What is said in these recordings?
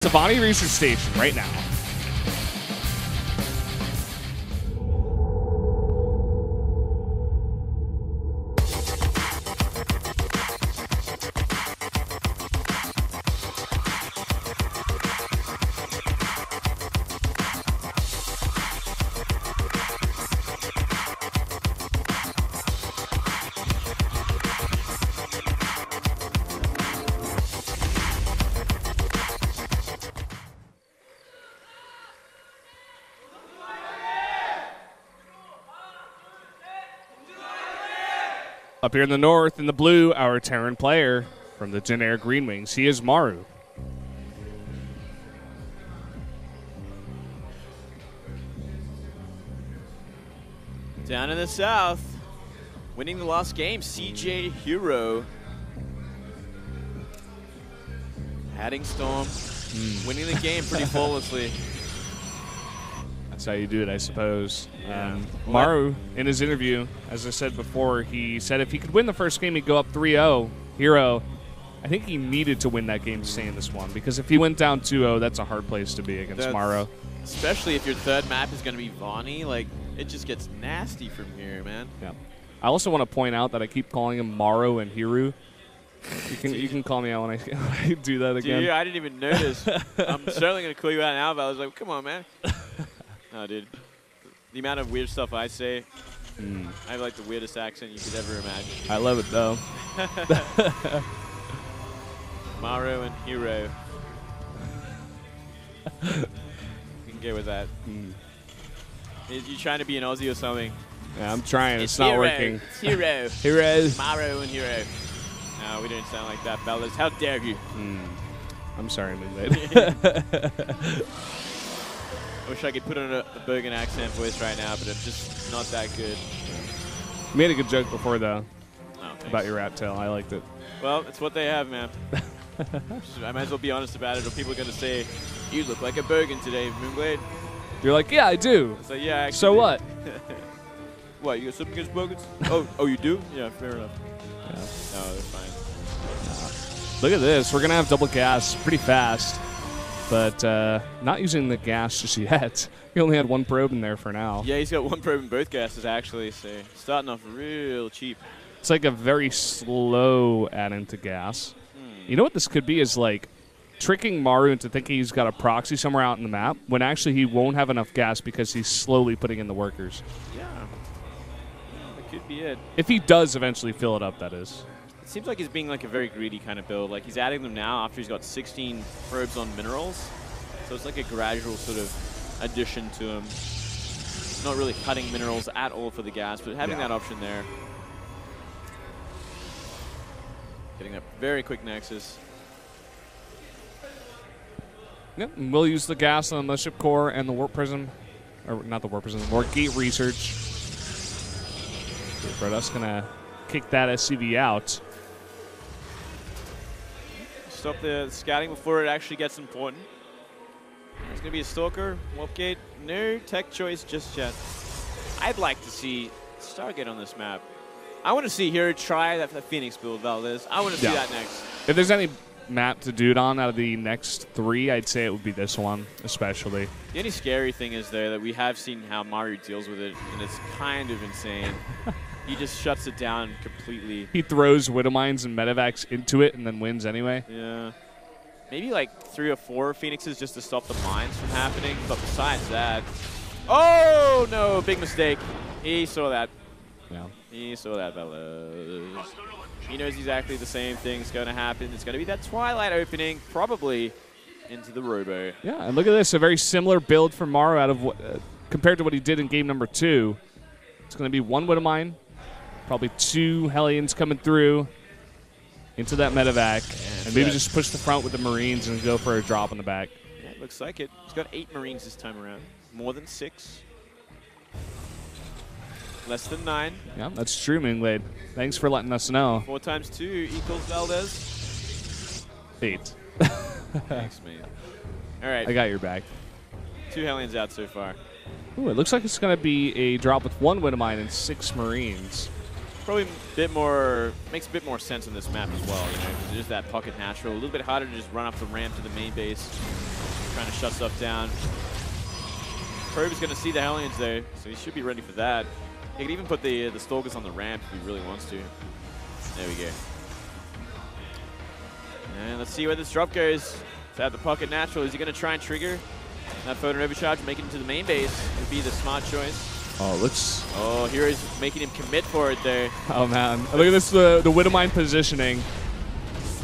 Tavani Research Station right now. Up here in the north, in the blue, our Terran player from the generic Green Wings. He is Maru. Down in the south, winning the last game, CJ herO. Adding Storm, winning the game pretty flawlessly. That's how you do it, I suppose. Yeah. Maru, in his interview, as I said before, he said if he could win the first game, he'd go up 3-0. herO, I think he needed to win that game to stay in this one, because if he went down 2-0, that's a hard place to be against Maru. Especially if your third map is going to be Vani. Like, it just gets nasty from here, man. Yeah. I also want to point out that I keep calling him Maru and herO. You can call me out when I do that again. Dude, I didn't even notice. I'm certainly going to call you out now, but I was like, come on, man. No, dude. The amount of weird stuff I say, I have like the weirdest accent you could ever imagine. I love it, though. Maru and herO. You can go with that. You trying to be an Aussie or something? Yeah, I'm trying. It's not working. It's herO. herO. Maru and herO. No, we didn't sound like that, fellas. How dare you? I'm sorry, Moonlight. I wish I could put on a Bergen accent voice right now, but I'm just not that good. You made a good joke before, though, Oh, about your rat tail. I liked it. Well, it's what they have, man. I might as well be honest about it, or people are going to say, you look like a Bergen today, Moonblade. You're like, yeah, I do. So, yeah, actually. So what? What, you got something against Bergens? Oh, you do? Yeah, fair enough. Yeah. No, that's fine. Look at this. We're going to have double gas pretty fast, but not using the gas just yet. He only had one probe in there for now. Yeah, he's got one probe in both gases, actually, so starting off real cheap. It's like a very slow add into gas. You know what this could be is like tricking Maru into thinking he's got a proxy somewhere out in the map when actually he won't have enough gas because he's slowly putting in the workers. Yeah. That could be it. If he does eventually fill it up, that is. It seems like he's being like a very greedy kind of build. Like he's adding them now after he's got 16 probes on minerals. So it's like a gradual sort of addition to him. Not really cutting minerals at all for the gas, but having that option there. Getting a very quick nexus. Yep, and we'll use the gas on the Mothership Core and the Warp Prism. Or not the Warp Prism, the Warp Gate Research. Brodus going to kick that SCV out. Stop the scouting before it actually gets important. There's going to be a Stalker, Warp Gate. No tech choice just yet. I'd like to see Stargate on this map. I want to see herO try that Phoenix build, Valdez. I want to see that next. If there's any map to do it on out of the next three, I'd say it would be this one, especially. The only scary thing is, though, that we have seen how Maru deals with it, and it's kind of insane. He just shuts it down completely. He throws Widowmines and Medivacs into it and then wins anyway. Yeah. Maybe like 3 or 4 Phoenixes just to stop the mines from happening, but besides that... Oh, no, big mistake. He saw that. Yeah. He saw that, fellas. He knows exactly the same thing's going to happen. It's going to be that Twilight opening, probably into the Robo. Yeah, and look at this. A very similar build for Maru out of what, compared to what he did in game number 2. It's going to be 1 Widowmine, probably 2 Hellions coming through into that Medivac, and maybe just push the front with the Marines and go for a drop in the back. Yeah, it looks like it. He's got 8 Marines this time around. More than 6. Less than 9. Yeah, that's true, Moonglade. Thanks for letting us know. 4 times 2 equals Valdez. 8. Thanks, man. All right. I got your back. 2 Hellions out so far. Ooh, it looks like it's going to be a drop with 1 Widowmine and 6 Marines. Probably a bit more, makes a bit more sense on this map as well. You know, 'cause it is that pocket natural. A little bit harder to just run up the ramp to the main base. trying to shut stuff down. Probe is going to see the Hellions there, so he should be ready for that. He can even put the Stalkers on the ramp if he really wants to. There we go. And let's see where this drop goes. It's at the pocket natural. Is he going to try and trigger that photon overcharge, make it into the main base? Would be the smart choice. Oh, looks. Oh, hero's making him commit for it there. Oh man, look at this, the Widowmine positioning.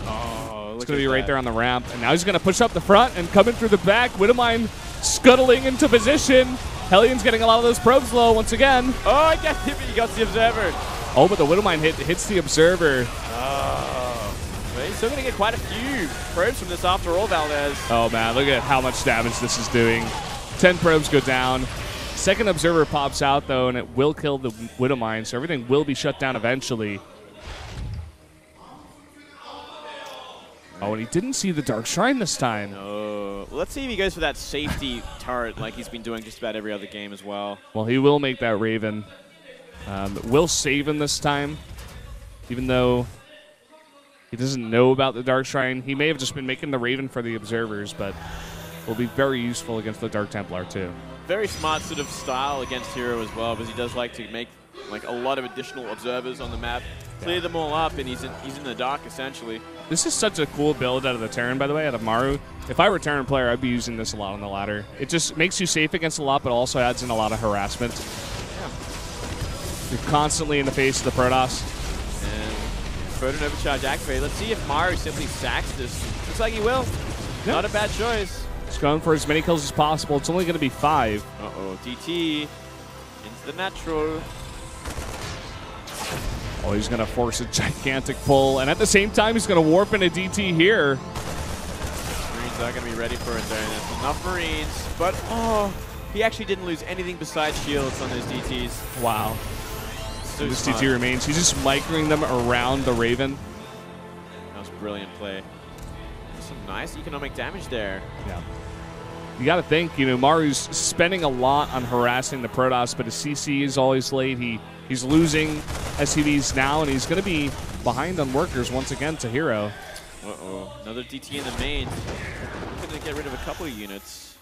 Oh, It's going to be right there on the ramp. And now he's going to push up the front and come in through the back. Widowmine scuttling into position. Hellion's getting a lot of those probes low once again. Oh, I got him. He got the Observer. Oh, but the Widowmine hits the Observer. Oh. But he's still going to get quite a few probes from this after all, Valdez. Oh man, look at how much damage this is doing. 10 probes go down. Second Observer pops out, though, and it will kill the Widowmine, so everything will be shut down eventually. Oh, and he didn't see the Dark Shrine this time. No. Well, let's see if he goes for that safety turret like he's been doing just about every other game as well. Well, he will make that Raven. Will save him this time, even though he doesn't know about the Dark Shrine. He may have just been making the Raven for the Observers, but will be very useful against the Dark Templar, too. Very smart sort of style against herO as well, because he does like to make like a lot of additional observers on the map, clear them all up, and he's in the dark essentially. This is such a cool build out of the Terran, by the way, out of Maru. If I were a Terran player, I'd be using this a lot on the ladder. It just makes you safe against a lot, but also adds in a lot of harassment. Yeah. You're constantly in the face of the Protoss. And Photon Overcharge activated. Let's see if Maru simply sacks this. Looks like he will. Yep. Not a bad choice. He's going for as many kills as possible. It's only going to be 5. Uh-oh, DT into the natural. Oh, he's going to force a gigantic pull. And at the same time, he's going to warp into DT here. Marines are going to be ready for it there. That's enough Marines. But, oh, he actually didn't lose anything besides shields on those DTs. Wow. So this DT remains. He's just microing them around the Raven. That was brilliant play. Some nice economic damage there. Yeah. You got to think, Maru's spending a lot on harassing the Protoss, but his CC is always late. He's losing SCVs now, and he's going to be behind on workers once again to herO. Uh-oh. Another DT in the main. Going to get rid of a couple of units.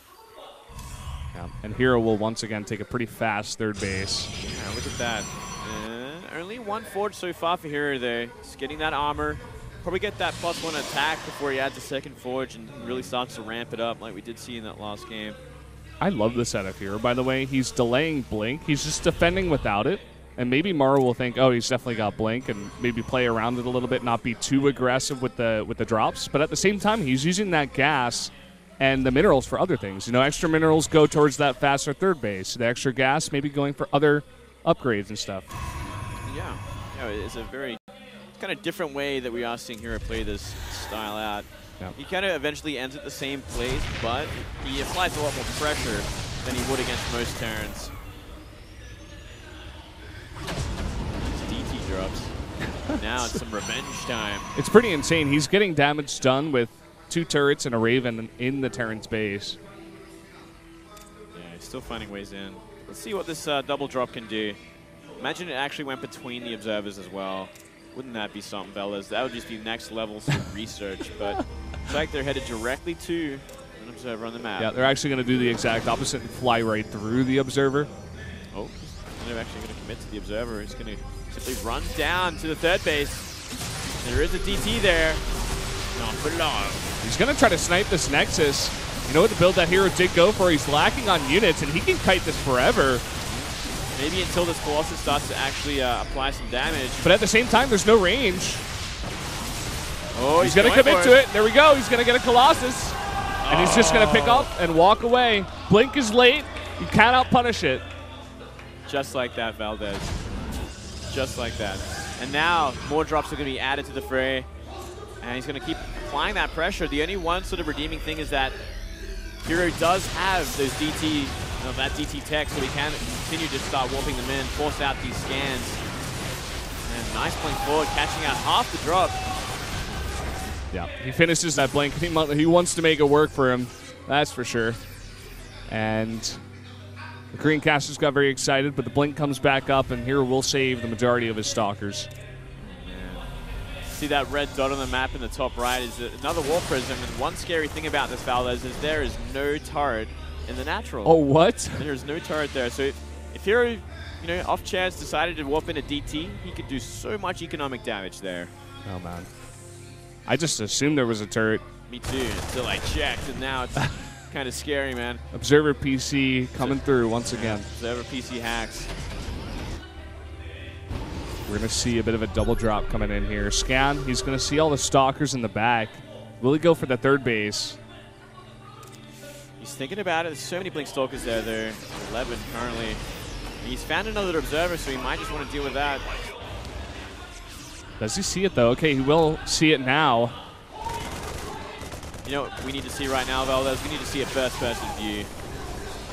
Yeah. And herO will once again take a pretty fast third base. Yeah, look at that. Only one forge so far for herO there. He's getting that armor. Probably get that +1 attack before he adds a second forge and really starts to ramp it up like we did see in that last game. I love the setup here, by the way. He's delaying Blink. He's just defending without it. And maybe Maru will think, oh, he's definitely got Blink, and maybe play around it a little bit, not be too aggressive with the drops. But at the same time, he's using that gas and the minerals for other things. Extra minerals go towards that faster third base. The extra gas maybe going for other upgrades and stuff. Yeah, it's a very kind of different way that we are seeing herO play this style out. Yep. He kind of eventually ends at the same place, but he applies a lot more pressure than he would against most Terrans. DT drops. Now it's some revenge time. It's pretty insane. He's getting damage done with 2 turrets and a Raven in the Terran's base. Yeah, he's still finding ways in. Let's see what this double drop can do. Imagine it actually went between the observers as well. Wouldn't that be something, fellas? That would just be next level research. But in fact, they're headed directly to an observer on the map. Yeah, they're actually going to do the exact opposite and fly right through the observer. Oh, they're actually going to commit to the observer. He's going to simply run down to the third base. There is a DT there. Not for long. He's going to try to snipe this Nexus. You know what the build that herO did go for? He's lacking on units, and he can kite this forever. Maybe until this Colossus starts to actually apply some damage. But at the same time, there's no range. Oh, he's going to commit to it. There we go. He's going to get a Colossus. And he's just going to pick up and walk away. Blink is late. You cannot punish it. Just like that, Valdez. Just like that. And now more drops are going to be added to the fray. And he's going to keep applying that pressure. The only one sort of redeeming thing is that herO does have those DT, that DT tech, so he can continue to start warping them in, force out these scans. And nice blink forward, catching out half the drop. Yeah, he finishes that blink. He wants to make it work for him, that's for sure. And the Korean casters got very excited, but the blink comes back up, and herO will save the majority of his stalkers. See that red dot on the map in the top right is another War Prism. And one scary thing about this Valdez is there is no turret in the natural. Oh, what? There is no turret there. So if herO, you know, off chance decided to warp in a DT, he could do so much economic damage there. Oh, man. I just assumed there was a turret. Me too, until I checked, and now it's kind of scary, man. Observer PC coming through once again. Observer PC hacks. We're going to see a bit of a double drop coming in here. Scan, he's going to see all the stalkers in the back. Will he go for the third base? He's thinking about it. There's so many Blink Stalkers there. They're 11 currently. He's found another Observer, so he might just want to deal with that. Does he see it, though? Okay, he will see it now. You know what we need to see right now, Valdez? We need to see a first-person view.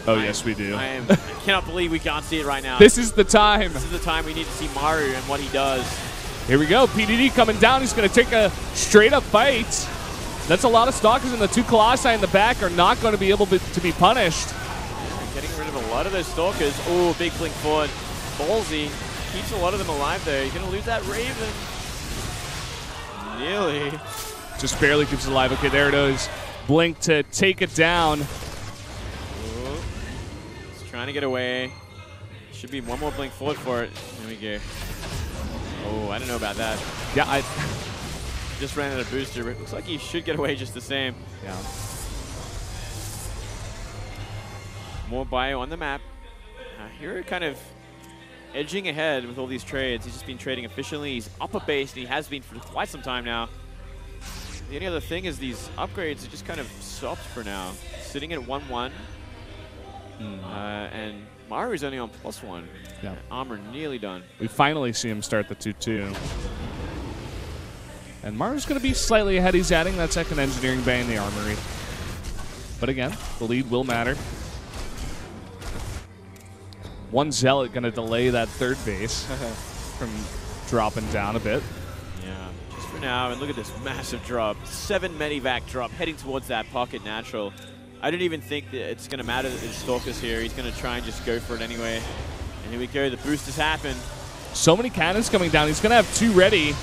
Oh, yes, we do. I cannot believe we can't see it right now. This is the time. This is the time we need to see Maru and what he does. Here we go. PDD coming down. He's going to take a straight-up fight. That's a lot of stalkers, and the two Colossi in the back are not going to be able to be punished. Getting rid of a lot of those stalkers. Oh, big blink forward. Ballsy. Keeps a lot of them alive there. You're going to lose that Raven. Nearly. Just barely keeps it alive. Okay, there it is. Blink to take it down. Oh, he's trying to get away. Should be one more blink forward for it. There we go. Oh, I don't know about that. Yeah, I just ran out of booster. But it looks like he should get away just the same. Yeah. More bio on the map. herO kind of edging ahead with all these trades. He's just been trading efficiently. He's upper base, and he has been for quite some time now. The only other thing is these upgrades are just kind of stopped for now. Sitting at 1-1. And Maru's only on +1. Yeah. Armor nearly done. We finally see him start the 2-2. And Maru's going to be slightly ahead. He's adding that second engineering bay in the armory. But again, the lead will matter. One Zealot going to delay that third base from dropping down a bit. Yeah, just for now. And look at this massive drop. 7 Medivac drop heading towards that pocket natural. I don't even think that it's going to matter that there's Stalkers here. He's going to try and just go for it anyway. And here we go. The boost has happened. So many cannons coming down. He's going to have 2 ready.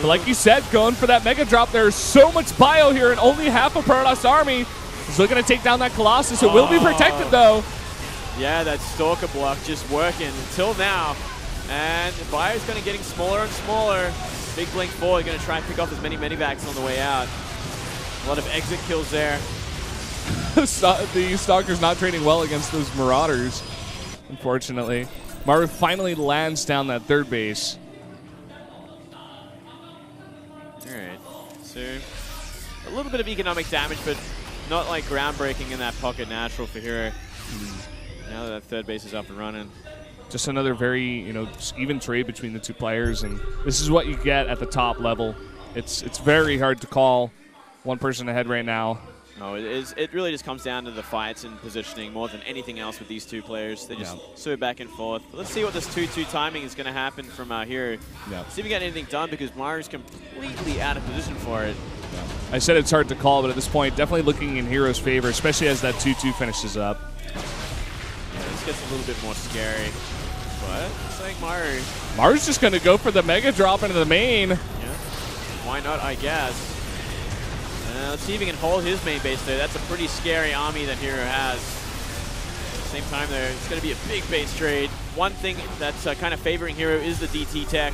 But like you said, going for that Mega Drop. There's so much bio here and only half a Protoss army. He's looking to take down that Colossus. It will be protected, though. Yeah, that Stalker block just working until now. And the bio's going to getting smaller and smaller. Big blink forward, going to try and pick off as many Medivacs on the way out. A lot of exit kills there. The Stalker's not trading well against those Marauders, unfortunately. Maru finally lands down that third base. All right, so a little bit of economic damage, but not like groundbreaking in that pocket natural for herO. Now that third base is up and running. Just another very, even trade between the two players, and this is what you get at the top level. It's very hard to call one person ahead right now. No, it is. It really just comes down to the fights and positioning more than anything else with these two players. They just so back and forth. But let's see what this 2-2 timing is going to happen from herO. Yeah. See if we get anything done, because Maru's completely out of position for it. Yeah. I said it's hard to call, but at this point, definitely looking in herO's favor, especially as that 2-2 finishes up. Yeah, this gets a little bit more scary. But it's like Maru's just going to go for the Mega Drop into the main. Yeah. Why not, I guess. Let's see if he can hold his main base there. That's a pretty scary army that herO has. At the same time there, it's going to be a big base trade. One thing that's kind of favoring herO is the DT tech.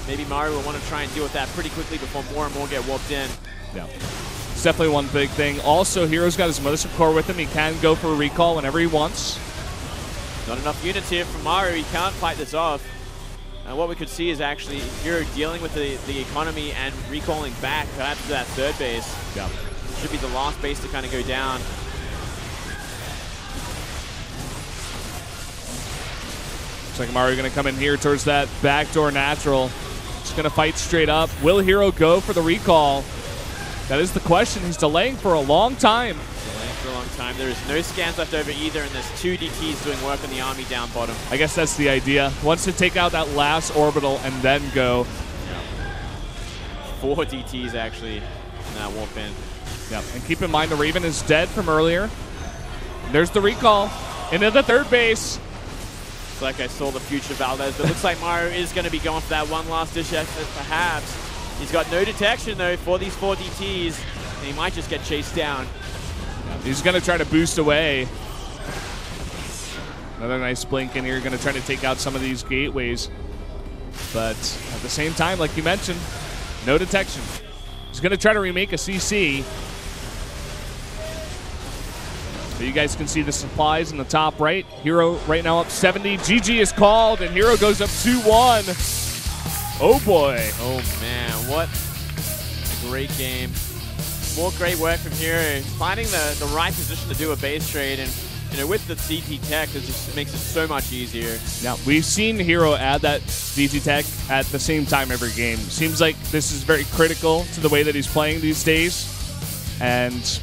Maybe Maru will want to try and deal with that pretty quickly before more and more get warped in. Yeah. It's definitely one big thing. Also, herO's got his Mothership Core with him. He can go for a recall whenever he wants. Not enough units here from Maru. He can't fight this off. And what we could see is actually herO dealing with the economy and recalling back perhaps to that third base. Yeah. Should be the last base to kind of go down. Looks like Maru going to come in here towards that backdoor natural. Just going to fight straight up. Will herO go for the recall? That is the question. He's delaying for a long time. Delaying for a long time. There is no scans left over either, and there's 2 DTs doing work on the army down bottom. I guess that's the idea. Wants to take out that last orbital and then go. Yeah. 4 DTs actually in that warp in. Yeah, and keep in mind the Raven is dead from earlier. There's the recall into the third base. It's like I saw the future Valdez, but it looks like Maru is going to be going for that one last dish effort, perhaps. He's got no detection, though, for these 4 DTs, and he might just get chased down. He's going to try to boost away. Another nice blink in here. Going to try to take out some of these gateways. But at the same time, like you mentioned, no detection. He's going to try to remake a CC. So you guys can see the supplies in the top right. herO right now up 70. GG is called, and herO goes up 2-1. Oh, boy. Oh, man. What a great game. More great work from herO. Finding the right position to do a base trade. And, you know, with the DT tech, it just makes it so much easier. Now, we've seen herO add that DT tech at the same time every game. Seems like this is very critical to the way that he's playing these days. And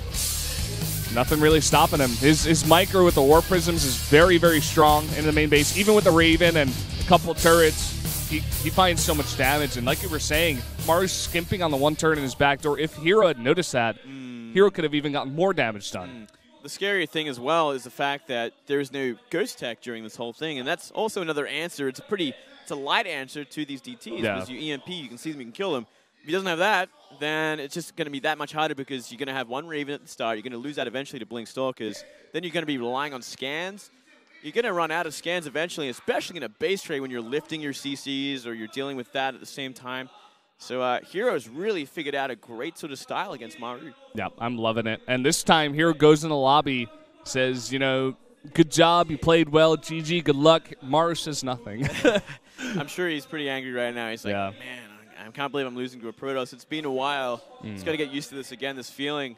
nothing really stopping him. His micro with the Warp Prisms is very, very strong in the main base. Even with the Raven and a couple turrets, he finds so much damage. And like you were saying, Maru's skimping on the one turret in his backdoor. If herO had noticed that, herO could have even gotten more damage done. The scary thing as well is the fact that there's no ghost tech during this whole thing. And that's also another answer. It's a light answer to these DTs. Yeah. Because you EMP, you can see them, you can kill them. If he doesn't have that, then it's just going to be that much harder because you're going to have one Raven at the start. You're going to lose that eventually to Blink Stalkers. Then you're going to be relying on scans. You're going to run out of scans eventually, especially in a base trade when you're lifting your CCs or you're dealing with that at the same time. So herO's really figured out a great sort of style against Maru. Yeah, I'm loving it. And this time, herO goes in the lobby, says, you know, good job, you played well, GG, good luck. Maru says nothing. I'm sure he's pretty angry right now. He's like, man, I can't believe I'm losing to a Protoss. It's been a while. He's got to get used to this again, this feeling.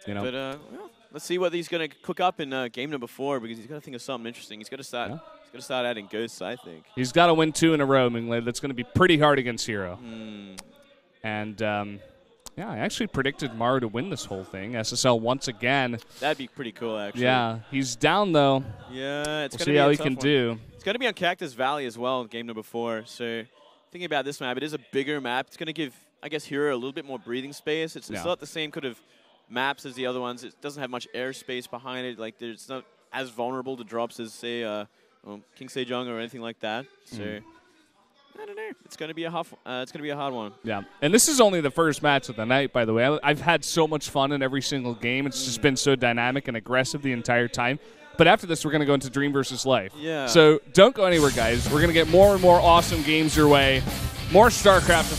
You know. But well, let's see what he's going to cook up in game number 4 because he's got to think of something interesting. He's got to start. He's got to start adding ghosts, I think. He's got to win 2 in a row, Minglet. That's going to be pretty hard against herO. And yeah, I actually predicted Maru to win this whole thing. SSL once again. That'd be pretty cool, actually. Yeah, he's down though. Yeah, it's we'll going to see be how a he tough can one. do. It's going to be on Cactus Valley as well in game number 4. So thinking about this map, it is a bigger map. It's going to give, I guess, herO a little bit more breathing space. It's not the same kind of maps as the other ones. It doesn't have much airspace behind it. Like, it's not as vulnerable to drops as, say, King Sejong or anything like that. So I don't know. It's going to be a hard one. Yeah, and this is only the first match of the night, by the way. I've had so much fun in every single game. It's just been so dynamic and aggressive the entire time. But after this, we're going to go into Dream versus Life. Yeah. So don't go anywhere, guys. We're going to get more and more awesome games your way. More StarCraft.